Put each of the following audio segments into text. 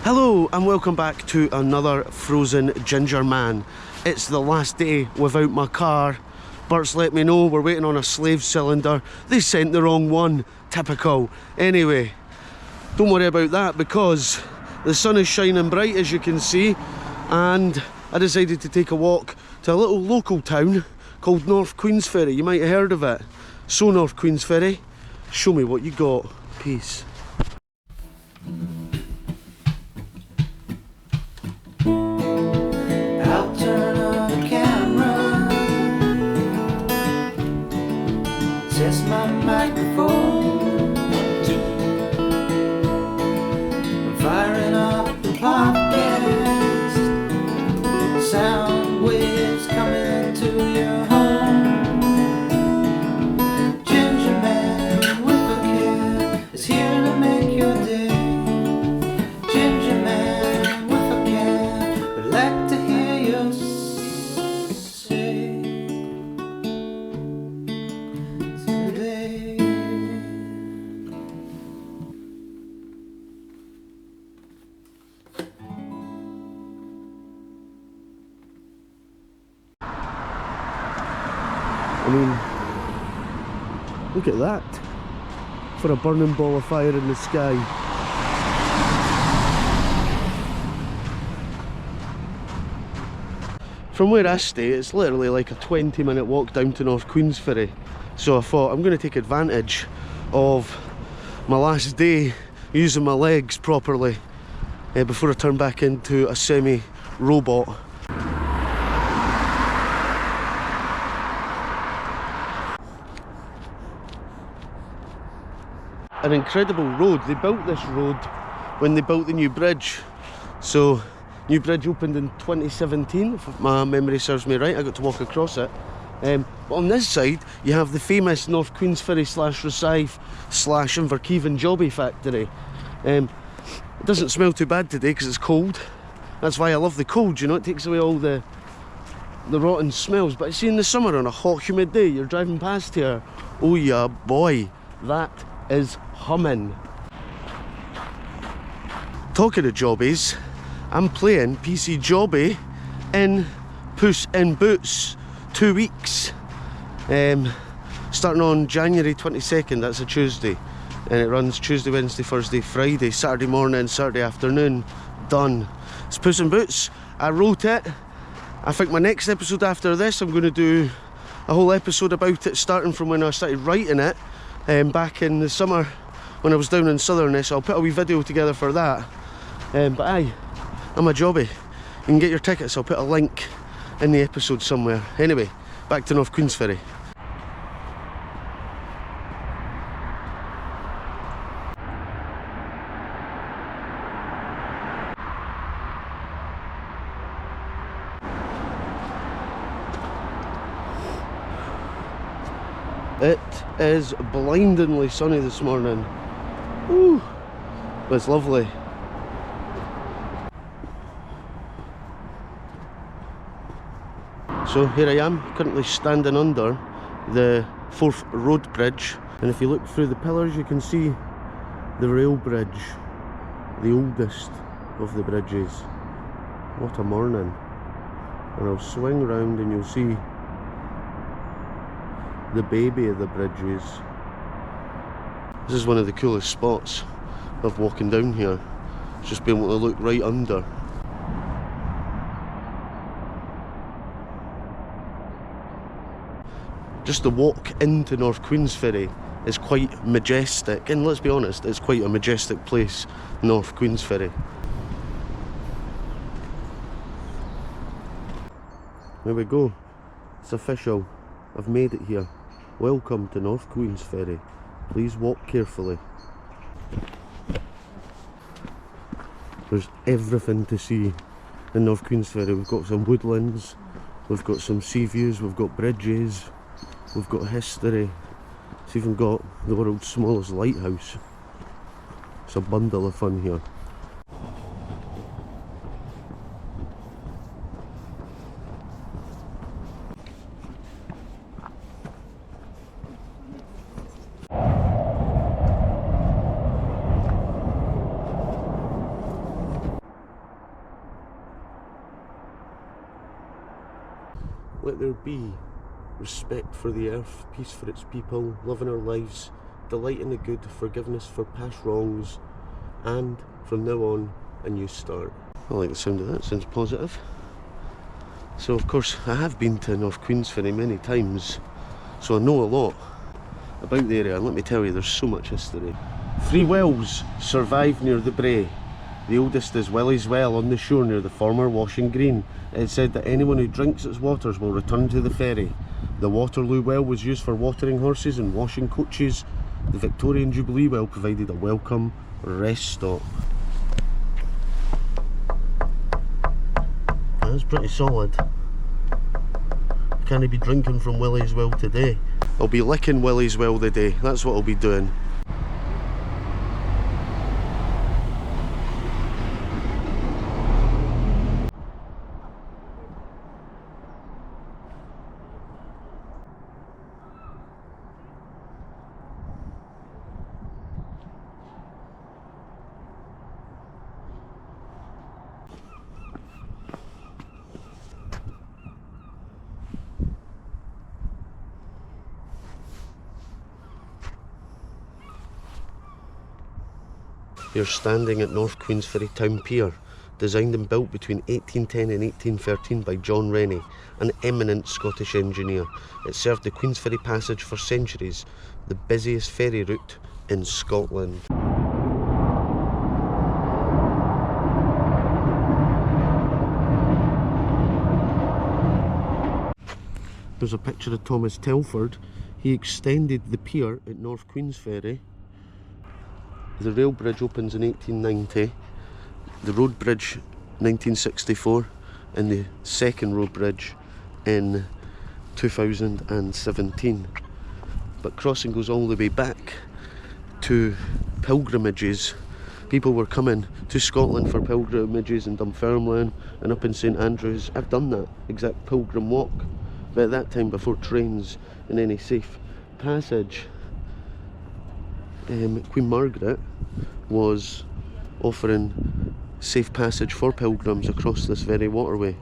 Hello and welcome back to another frozen Gingerman. It's the last day without my car. Bert's let me know we're waiting on a slave cylinder. They sent the wrong one. Typical. Anyway, don't worry about that because the sun is shining bright, as you can see, and I decided to take a walk to a little local town called North Queensferry. You might have heard of it. So North Queensferry, show me what you got. Peace. I'll turn on the camera, test my microphone, I'm firing up the podcast, sound waves coming to your home. Gingerman with a cam is here to make your day. Gingerman with a cam, I'd like to hear you say today. I mean, look at that, for a burning ball of fire in the sky. From where I stay, it's literally like a 20-minute walk down to North Queensferry. So I thought I'm going to take advantage of my last day using my legs properly before I turn back into a semi-robot. An incredible road. They built this road when they built the new bridge. So, new bridge opened in 2017, if my memory serves me right. I got to walk across it. But on this side, you have the famous North Queensferry / Rosyth / Inverkeithing Jobby factory. It doesn't smell too bad today because it's cold. That's why I love the cold, you know, it takes away all the rotten smells. But I see in the summer on a hot, humid day, you're driving past here. Oh yeah, boy, that is humming. Talking of jobbies, I'm playing PC Jobby in Puss in Boots 2 weeks. Starting on January 22nd, that's a Tuesday. And it runs Tuesday, Wednesday, Thursday, Friday, Saturday morning, Saturday afternoon. Done. It's Puss in Boots. I wrote it. I think my next episode after this, I'm going to do a whole episode about it, starting from when I started writing it. Back in the summer when I was down in Southerness. I'll put a wee video together for that. But aye, I'm a jobby. You can get your tickets, I'll put a link in the episode somewhere. Anyway, back to North Queensferry. It is blindingly sunny this morning. Woo. But it's lovely. So here I am, currently standing under the Forth Road Bridge, and if you look through the pillars you can see the rail bridge, the oldest of the bridges. What a morning. And I'll swing round and you'll see the baby of the bridges. This is one of the coolest spots of walking down here. Just being able to look right under. Just the walk into North Queensferry is quite majestic, and let's be honest, it's quite a majestic place, North Queensferry. There we go, it's official, I've made it here. Welcome to North Queensferry. Please walk carefully. There's everything to see in North Queensferry. We've got some woodlands, we've got some sea views, we've got bridges, we've got history. It's even got the world's smallest lighthouse. It's a bundle of fun here. Let there be respect for the earth, peace for its people, love in our lives, delight in the good, forgiveness for past wrongs, and from now on, a new start. I like the sound of that, sounds positive. So of course, I have been to North Queensferry many times, so I know a lot about the area, and let me tell you, there's so much history. 3 wells survive near the brae. The oldest is Willie's well on the shore near the former washing green. It is said that anyone who drinks its waters will return to the ferry. The Waterloo well was used for watering horses and washing coaches. The Victorian Jubilee well provided a welcome rest stop. That's pretty solid. Can I be drinking from Willie's well today? I'll be licking Willie's well today, that's what I'll be doing. You're standing at North Queensferry Town Pier, designed and built between 1810 and 1813 by John Rennie, an eminent Scottish engineer. It served the Queensferry Passage for centuries, the busiest ferry route in Scotland. There's a picture of Thomas Telford. He extended the pier at North Queensferry. The rail bridge opens in 1890, the road bridge 1964, and the second road bridge in 2017. But crossing goes all the way back to pilgrimages. People were coming to Scotland for pilgrimages in Dunfermline and up in St Andrews. I've done that exact pilgrim walk, but at that time before trains and any safe passage. Queen Margaret was offering safe passage for pilgrims across this very waterway.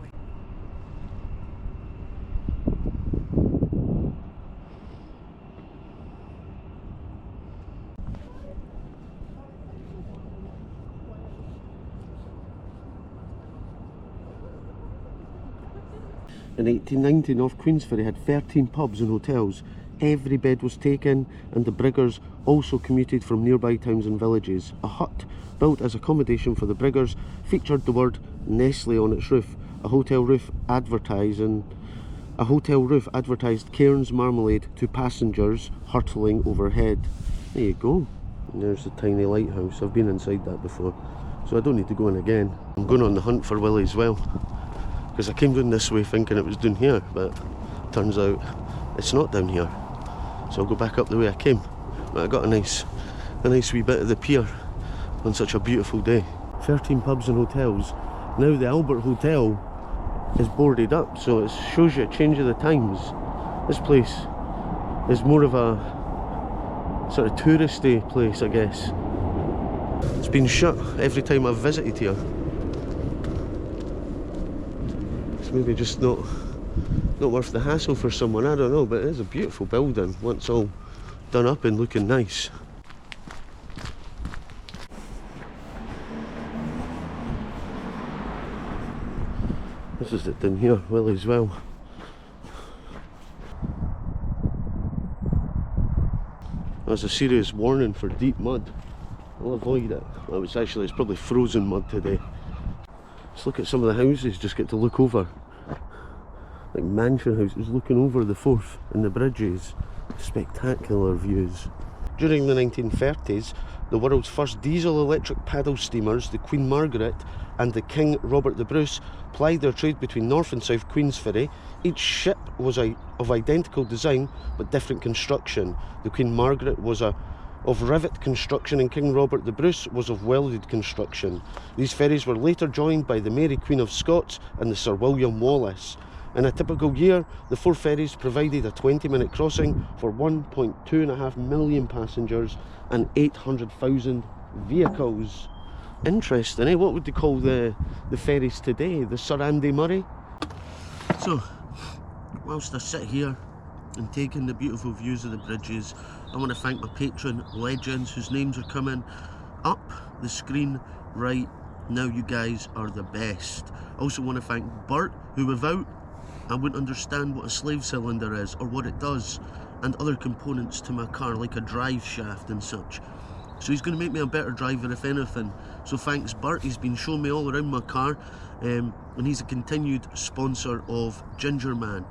In 1890, North Queensferry had 13 pubs and hotels. Every bed was taken, and the briggers also commuted from nearby towns and villages. A hut built as accommodation for the briggers featured the word Nestle on its roof. A hotel roof advertised Cairns marmalade to passengers hurtling overhead. There you go. And there's the tiny lighthouse. I've been inside that before, so I don't need to go in again. I'm going on the hunt for Willie's well, because I came down this way thinking it was down here, but turns out it's not down here. So I'll go back up the way I came. But I got a nice wee bit of the pier on such a beautiful day. 13 pubs and hotels. Now the Albert Hotel is boarded up, so it shows you a change of the times. This place is more of a sort of touristy place, I guess. It's been shut every time I've visited here. It's maybe just not worth the hassle for someone, I don't know, but it is a beautiful building once all done up and looking nice. This is it down here, Willie's well. There's a serious warning for deep mud. I'll avoid it. It's probably frozen mud today. Let's look at some of the houses, just get to look over. Like mansion houses looking over the Forth and the bridges. Spectacular views. During the 1930s, the world's first diesel-electric paddle steamers, the Queen Margaret and the King Robert the Bruce, plied their trade between North and South Queensferry. Each ship was of identical design but different construction. The Queen Margaret was of rivet construction and King Robert the Bruce was of welded construction. These ferries were later joined by the Mary Queen of Scots and the Sir William Wallace. In a typical year, the 4 ferries provided a 20-minute crossing for 1.25 million passengers and 800,000 vehicles. Interesting, eh? What would they call the ferries today? The Sir Andy Murray? So, whilst I sit here and take in the beautiful views of the bridges, I want to thank my Patron legends whose names are coming up the screen right now. You guys are the best. I also want to thank Bert, who without I wouldn't understand what a slave cylinder is or what it does, and other components to my car like a drive shaft and such. So he's going to make me a better driver if anything. So thanks Bert, he's been showing me all around my car, and he's a continued sponsor of Gingerman,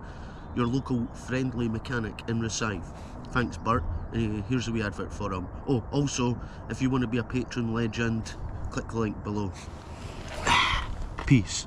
your local friendly mechanic in Rosyth. Thanks Bert, here's a wee advert for him. Oh, also, if you want to be a Patron legend, click the link below. Peace.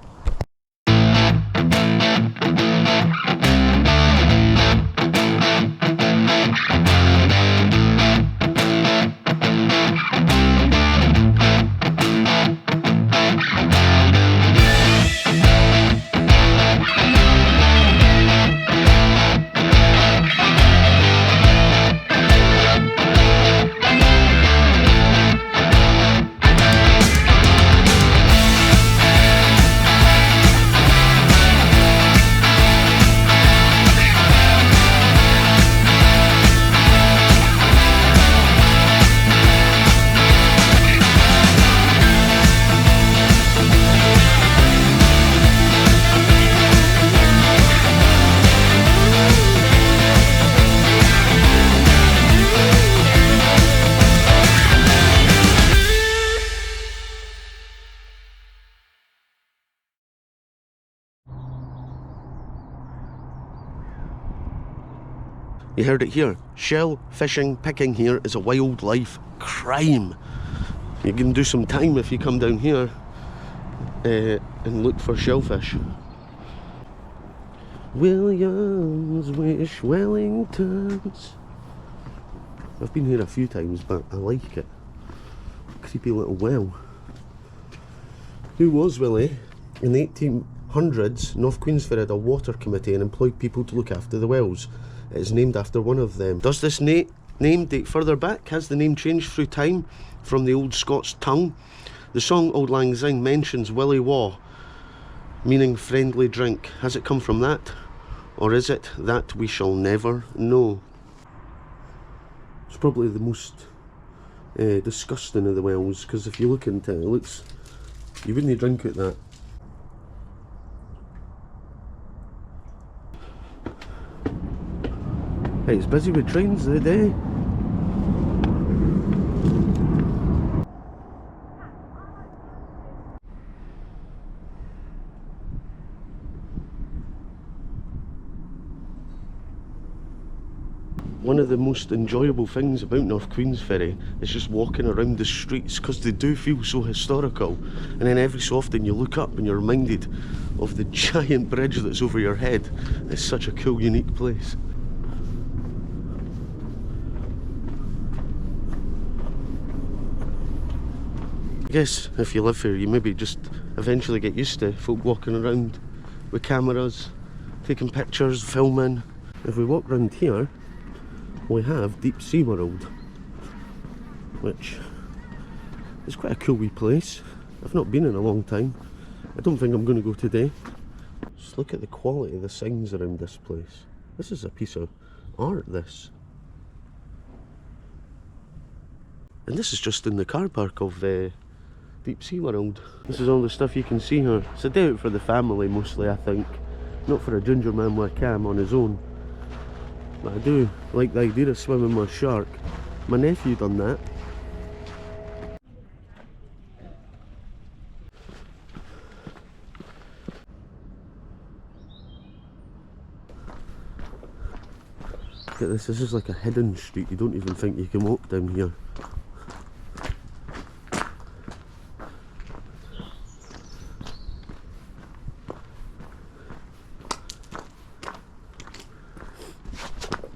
You heard it here. Shell fishing, picking here is a wildlife crime. You can do some time if you come down here and look for shellfish. Williams wish Wellingtons. I've been here a few times, but I like it. Creepy little well. Who was Willie? In the 1800s, North Queensferry had a water committee and employed people to look after the wells. It is named after one of them. Does this name date further back? Has the name changed through time from the old Scots tongue? The song Auld Lang Syne mentions Willie Waugh, meaning friendly drink. Has it come from that? Or is it that we shall never know? It's probably the most disgusting of the wells, because if you look into it, it looks, you wouldn't drink it that. Hey, it's busy with trains today. One of the most enjoyable things about North Queensferry is just walking around the streets, because they do feel so historical, and then every so often you look up and you're reminded of the giant bridge that's over your head. It's such a cool, unique place. I guess if you live here, you maybe just eventually get used to folk walking around with cameras, taking pictures, filming. If we walk around here, we have Deep Sea World, which is quite a cool wee place. I've not been in a long time. I don't think I'm going to go today. Just look at the quality of the signs around this place. This is a piece of art, this. And this is just in the car park of Deep Sea World. This is all the stuff you can see here. It's a day out for the family mostly, I think. Not for a Gingerman with a cam on his own. But I do like the idea of swimming with a shark. My nephew done that. Look at this is like a hidden street. You don't even think you can walk down here.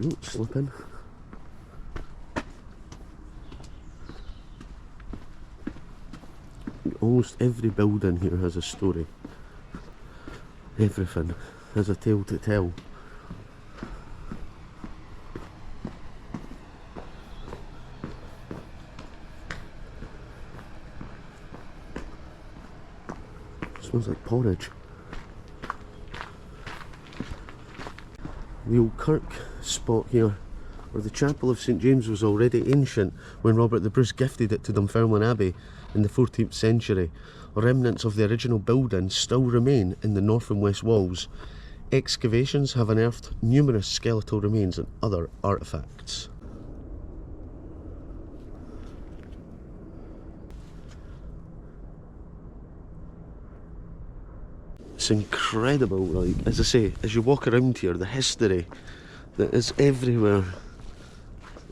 Ooh, slipping. Almost every building here has a story. Everything has a tale to tell. Smells like porridge. The old kirk spot here, where the chapel of St James was already ancient when Robert the Bruce gifted it to Dunfermline Abbey in the 14th century. Remnants of the original building still remain in the north and west walls. Excavations have unearthed numerous skeletal remains and other artefacts. It's incredible, like, as I say, as you walk around here, the history that is everywhere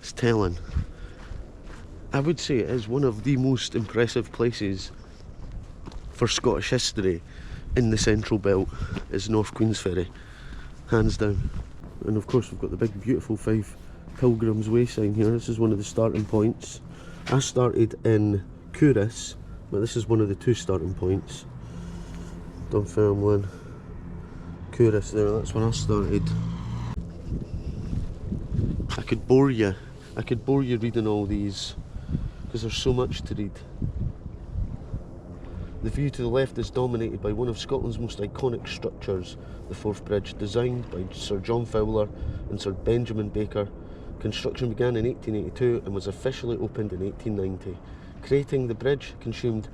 is telling. I would say it is one of the most impressive places for Scottish history in the Central Belt, is North Queensferry, hands down. And of course we've got the big beautiful Fife Pilgrims way sign here. This is one of the starting points. I started in Couris, but this is one of the two starting points. Dunfermline, Couris there, that's when I started. I could bore you reading all these, because there's so much to read. The view to the left is dominated by one of Scotland's most iconic structures, the Forthbridge, designed by Sir John Fowler and Sir Benjamin Baker. Construction began in 1882 and was officially opened in 1890. Creating the bridge consumed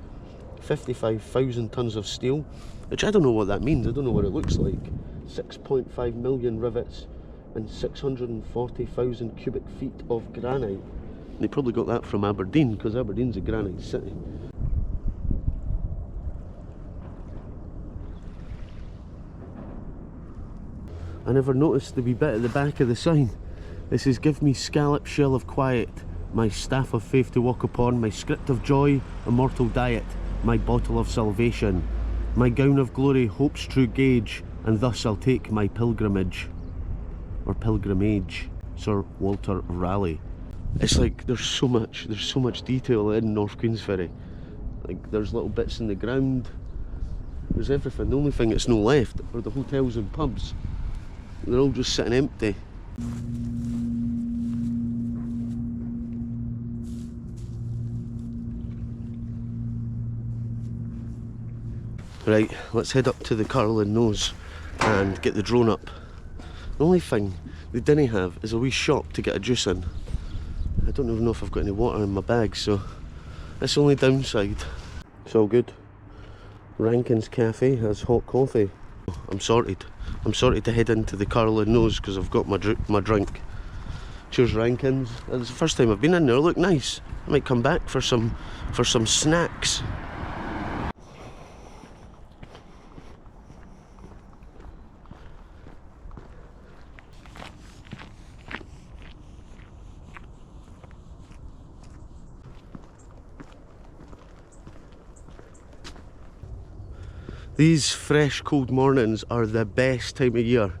55,000 tonnes of steel, which I don't know what that means, I don't know what it looks like. 6.5 million rivets and 640,000 cubic feet of granite. They probably got that from Aberdeen, because Aberdeen's a granite city. I never noticed the wee bit at the back of the sign. It says, "Give me scallop shell of quiet, my staff of faith to walk upon, my script of joy, immortal diet, my bottle of salvation, my gown of glory, hope's true gauge, and thus I'll take my pilgrimage," or pilgrimage, Sir Walter Raleigh. It's like there's so much detail in North Queensferry. Like, there's little bits in the ground, there's everything. The only thing that's no left are the hotels and pubs. They're all just sitting empty. Right, let's head up to the Carlin Nose and get the drone up. The only thing they didn't have is a wee shop to get a juice in. I don't even know if I've got any water in my bag, so that's the only downside. It's all good. Rankin's Cafe has hot coffee. I'm sorted to head into the Carlin Nose because I've got my drink. Cheers, Rankins. It's the first time I've been in there. Look nice. I might come back for some snacks. These fresh, cold mornings are the best time of year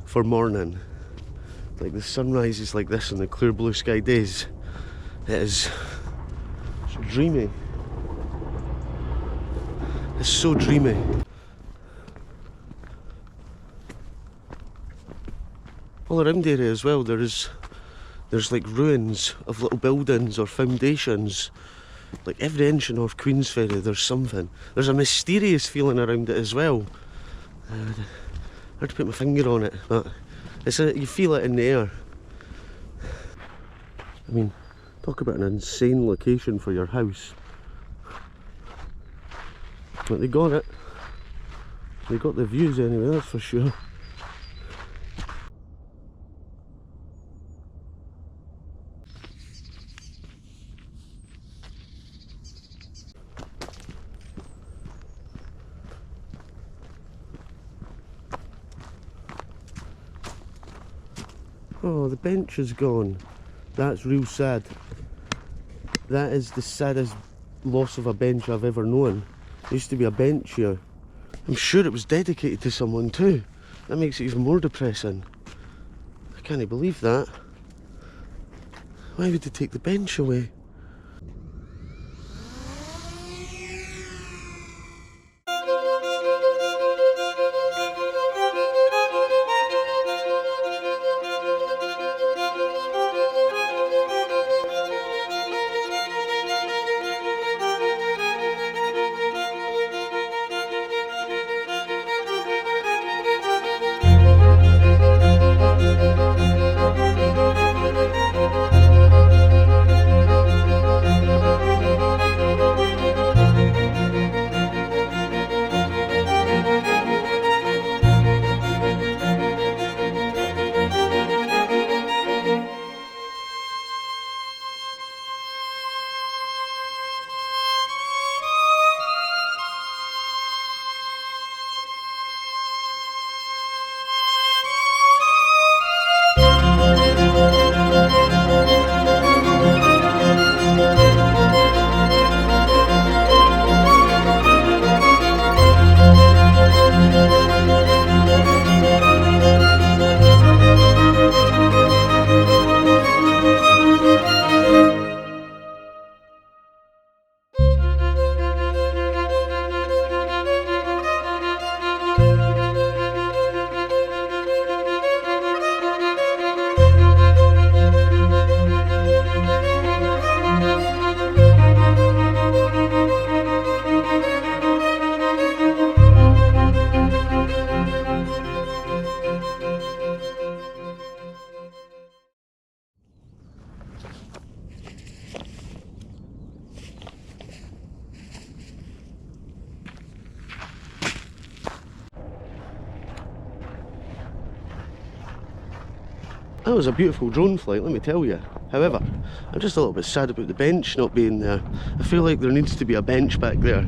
for morning. Like, the sunrise is like this on the clear blue sky days. It's dreamy. It's so dreamy. All around the area as well, there's like ruins of little buildings or foundations. Like, every inch of North Queensferry there's something. There's a mysterious feeling around it as well. Hard to put my finger on it, but you feel it in the air. I mean, talk about an insane location for your house. But they got it. They got the views anyway, that's for sure. Oh, the bench is gone. That's real sad. That is the saddest loss of a bench I've ever known. There used to be a bench here. I'm sure it was dedicated to someone too. That makes it even more depressing. I can't believe that. Why would they take the bench away? That was a beautiful drone flight, let me tell you. However, I'm just a little bit sad about the bench not being there. I feel like there needs to be a bench back there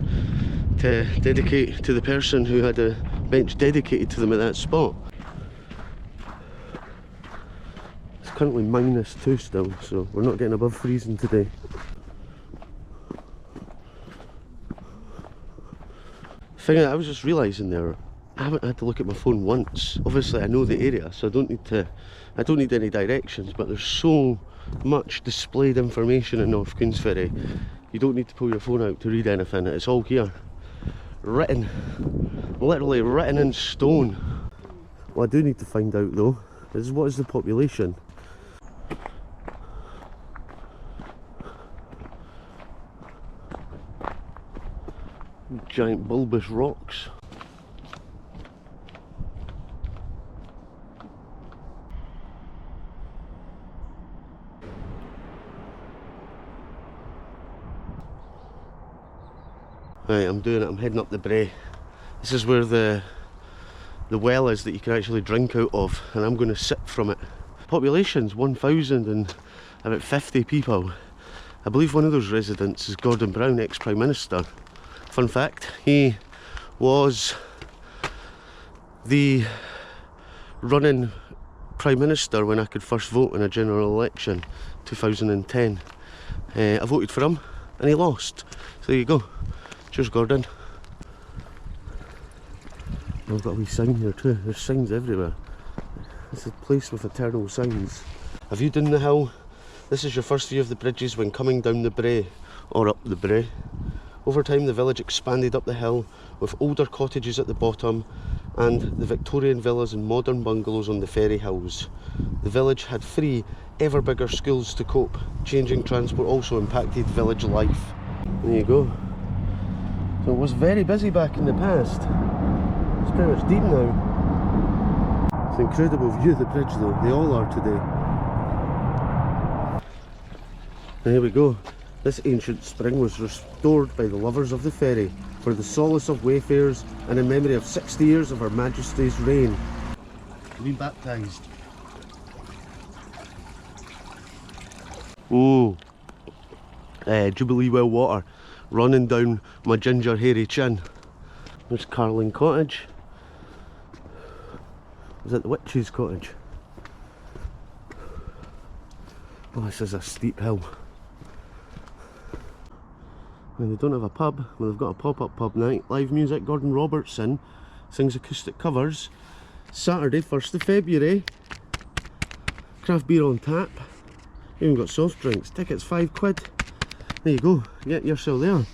to dedicate to the person who had a bench dedicated to them at that spot. It's currently -2 still, so we're not getting above freezing today. Thing I was just realising there, I haven't had to look at my phone once. Obviously I know the area, so I don't need any directions, but there's so much displayed information in North Queensferry. You don't need to pull your phone out to read anything, it's all here. Written, literally written in stone. What I do need to find out though is what is the population. Giant bulbous rocks. Right, I'm doing it, I'm heading up the brae. This is where the well is that you can actually drink out of, and I'm going to sip from it. Population's 1,050 people. I believe one of those residents is Gordon Brown, ex-Prime Minister. Fun fact, he was the running Prime Minister when I could first vote in a general election, 2010. I voted for him and he lost. So there you go. Cheers, Gordon. I've got a wee sign here too. There's signs everywhere. It's a place with eternal signs. A view down the hill. This is your first view of the bridges when coming down the brae, or up the brae. Over time the village expanded up the hill with older cottages at the bottom and the Victorian villas and modern bungalows on the ferry hills. The village had 3 ever bigger schools to cope. Changing transport also impacted village life. There you go. So it was very busy back in the past. It's pretty much deep now. It's an incredible view of the bridge though, they all are today. And here we go. This ancient spring was restored by the lovers of the ferry for the solace of wayfarers and in memory of 60 years of Her Majesty's reign. Rebaptised. Jubilee well water running down my ginger hairy chin. There's Carling Cottage. Is that the witch's cottage? Oh, this is a steep hill. And they don't have a pub, well they've got a pop-up pub night. Live music, Gordon Robertson sings acoustic covers. Saturday 1st of February. Craft beer on tap. Even got soft drinks. Tickets £5. There you go, get yourself there.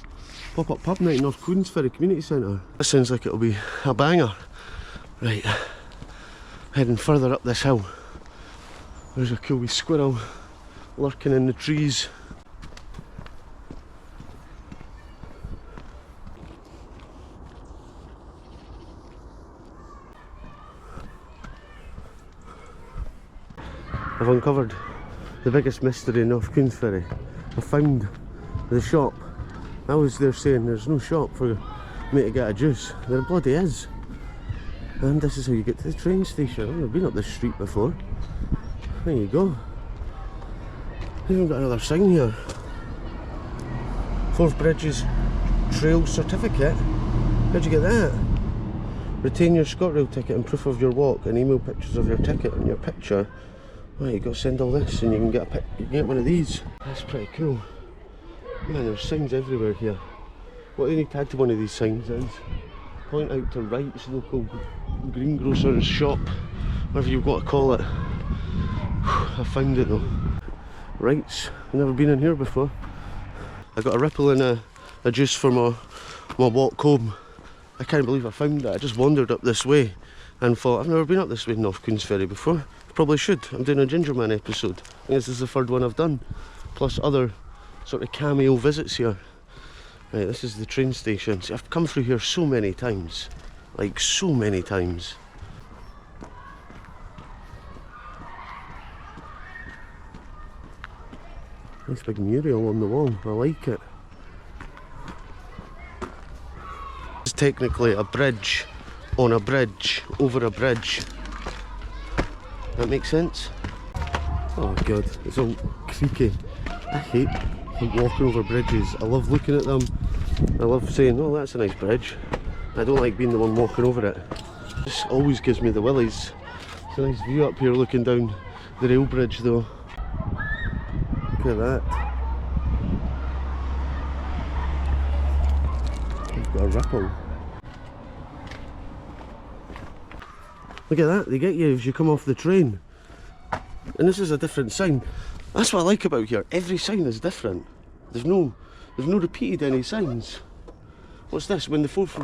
Pop-up pub night, North Queensferry Community Centre. This sounds like it'll be a banger. Right, heading further up this hill. There's a cool wee squirrel lurking in the trees. I've uncovered the biggest mystery in North Queensferry. I found the shop. I was there saying there's no shop for me to get a juice. There bloody is. And this is how you get to the train station. I've never been up this street before. There you go. They've even got another sign here. Forthbridge's Trail Certificate. How'd you get that? Retain your ScotRail ticket and proof of your walk and email pictures of your ticket and your picture. Right, you've got to send all this and you can get one of these. That's pretty cool. Man, there's signs everywhere here. What they need to add to one of these signs is point out to Wright's local greengrocer's shop, whatever you've got to call it. I found it though. Wright's, I've never been in here before. I got a ripple and a juice for my walk home. I can't believe I found it. I just wandered up this way and thought, I've never been up this way in North Queensferry before. Probably should. I'm doing a Gingerman episode. I think this is the 3rd one I've done. Plus other sort of cameo visits here. Right, this is the train station. See, I've come through here so many times. Like, so many times. Nice big mural on the wall. I like it. It's technically a bridge on a bridge over a bridge. That makes sense? Oh god, it's all creaky. I hate walking over bridges. I love looking at them. I love saying, oh, that's a nice bridge. I don't like being the one walking over it. This always gives me the willies. It's a nice view up here looking down the rail bridge though. Look at that. We've got a ripple. Look at that, they get you as you come off the train. And this is a different sign. That's what I like about here. Every sign is different. They've no repeated any signs. What's this? When the Forth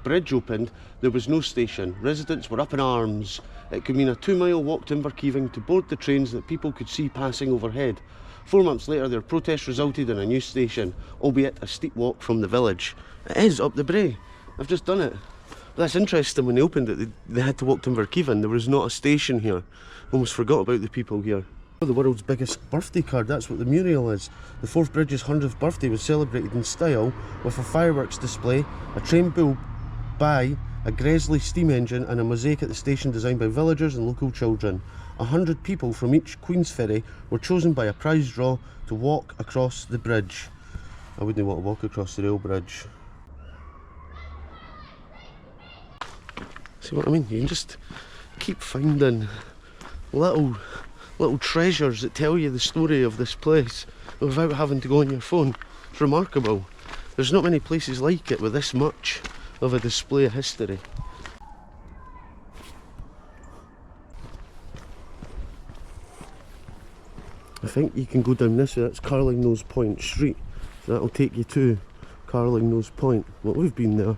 Bridge opened, there was no station. Residents were up in arms. It could mean a 2-mile walk to Inverkeithing to board the trains that people could see passing overhead. 4 months later, their protest resulted in a new station, albeit a steep walk from the village. It is up the brae. I've just done it. But that's interesting, when they opened it, they had to walk to Inverkeithing. There was not a station here. Almost forgot about the people here. The world's biggest birthday card, that's what the mural is. The Forth Bridge's 100th birthday was celebrated in style with a fireworks display, a train built by a Gresley steam engine and a mosaic at the station designed by villagers and local children. 100 people from each Queensferry were chosen by a prize draw to walk across the bridge. I wouldn't want to walk across the rail bridge. See what I mean? You can just keep finding little treasures that tell you the story of this place without having to go on your phone. It's remarkable. There's not many places like it with this much of a display of history. I think you can go down this way. That's Carlingnose Point Street, so that'll take you to Carlingnose Point. Well, we've been there,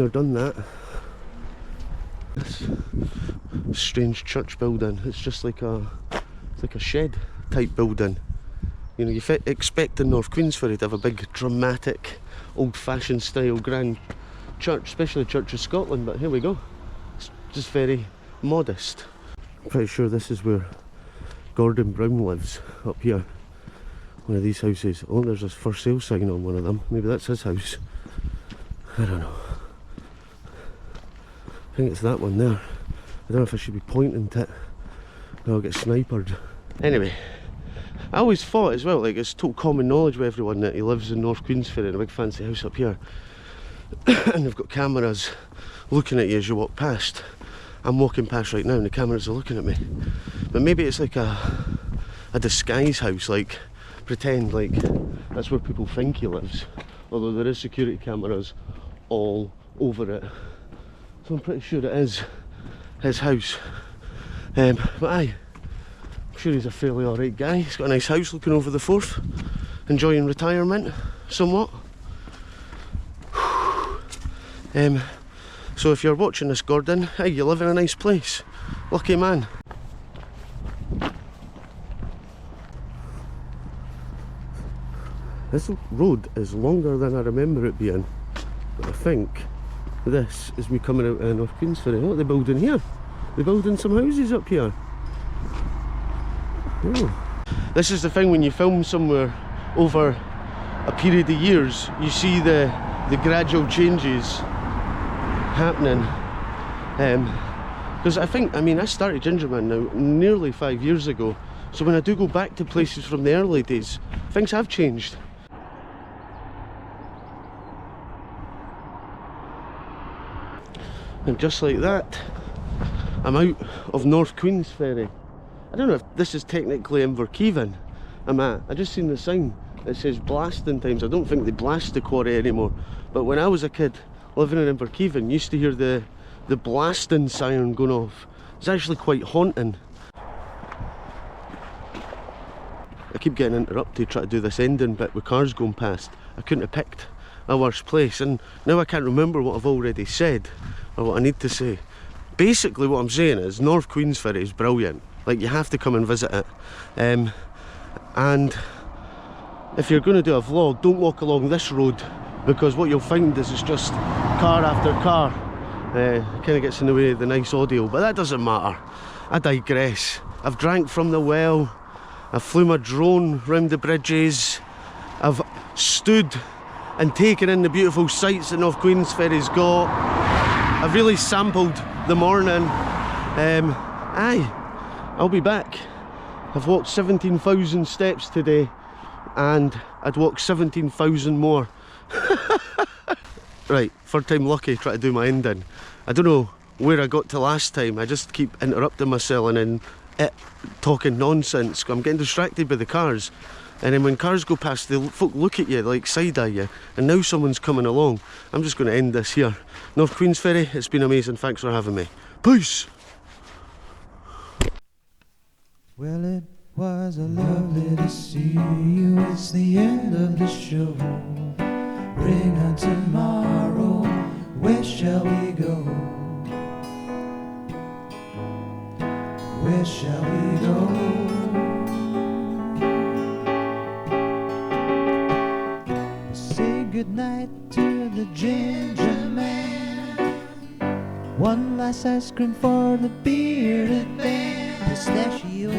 done that. This strange church building. It's just like a shed type building. You know, you expect in North Queensferry to have a big, dramatic, old-fashioned style grand church, especially Church of Scotland. But here we go. It's just very modest. I'm pretty sure this is where Gordon Brown lives, up here. One of these houses. Oh, there's a for sale sign on one of them. Maybe that's his house. I don't know. I think it's that one there. I don't know if I should be pointing to it. I'll get sniped. Anyway, I always thought as well, like, it's total common knowledge with everyone that he lives in North Queensferry in a big fancy house up here. And they've got cameras looking at you as you walk past. I'm walking past right now and the cameras are looking at me. But maybe it's like a disguise house, like pretend like that's where people think he lives. Although there is security cameras all over it. So I'm pretty sure it is his house. But aye, I'm sure he's a fairly alright guy. He's got a nice house looking over the Forth, enjoying retirement somewhat. So if you're watching this, Gordon, hey, you live in a nice place. Lucky man. This road is longer than I remember it being, but I think this is me coming out of North Queensferry. What are they building here? They're building some houses up here. Oh. This is the thing when you film somewhere over a period of years, you see the gradual changes happening. Because I started Gingerman now nearly 5 years ago, so when I do go back to places from the early days, things have changed. And just like that, I'm out of North Queensferry. I don't know if this is technically Inverkeithing I'm at. I just seen the sign that says blasting times. I don't think they blast the quarry anymore. But when I was a kid living in Inverkeithing, used to hear the blasting siren going off. It's actually quite haunting. I keep getting interrupted trying to do this ending bit with cars going past. I couldn't have picked a worse place, and now I can't remember what I've already said or what I need to say. Basically what I'm saying is North Queensferry is brilliant. Like, you have to come and visit it. And if you're going to do a vlog, don't walk along this road, because what you'll find is it's just car after car. It kind of gets in the way of the nice audio, but that doesn't matter. I digress. I've drank from the well, I flew my drone round the bridges, I've stood and taken in the beautiful sights that North Queensferry's got. I've really sampled the morning. Aye, I'll be back. I've walked 17,000 steps today, and I'd walk 17,000 more. Right, third time lucky, try to do my ending. I don't know where I got to last time. I just keep interrupting myself and then talking nonsense. I'm getting distracted by the cars, and then when cars go past, folk look at you, like side eye you, and now someone's coming along. I'm just going to end this here. North Queensferry, it's been amazing. Thanks for having me. Peace. Well, it was a lovely to see you. It's the end of the show. Bring on tomorrow. Where shall we go? Where shall we go? Say goodnight to the Gingerman. One last ice cream for the bearded band. Pistachio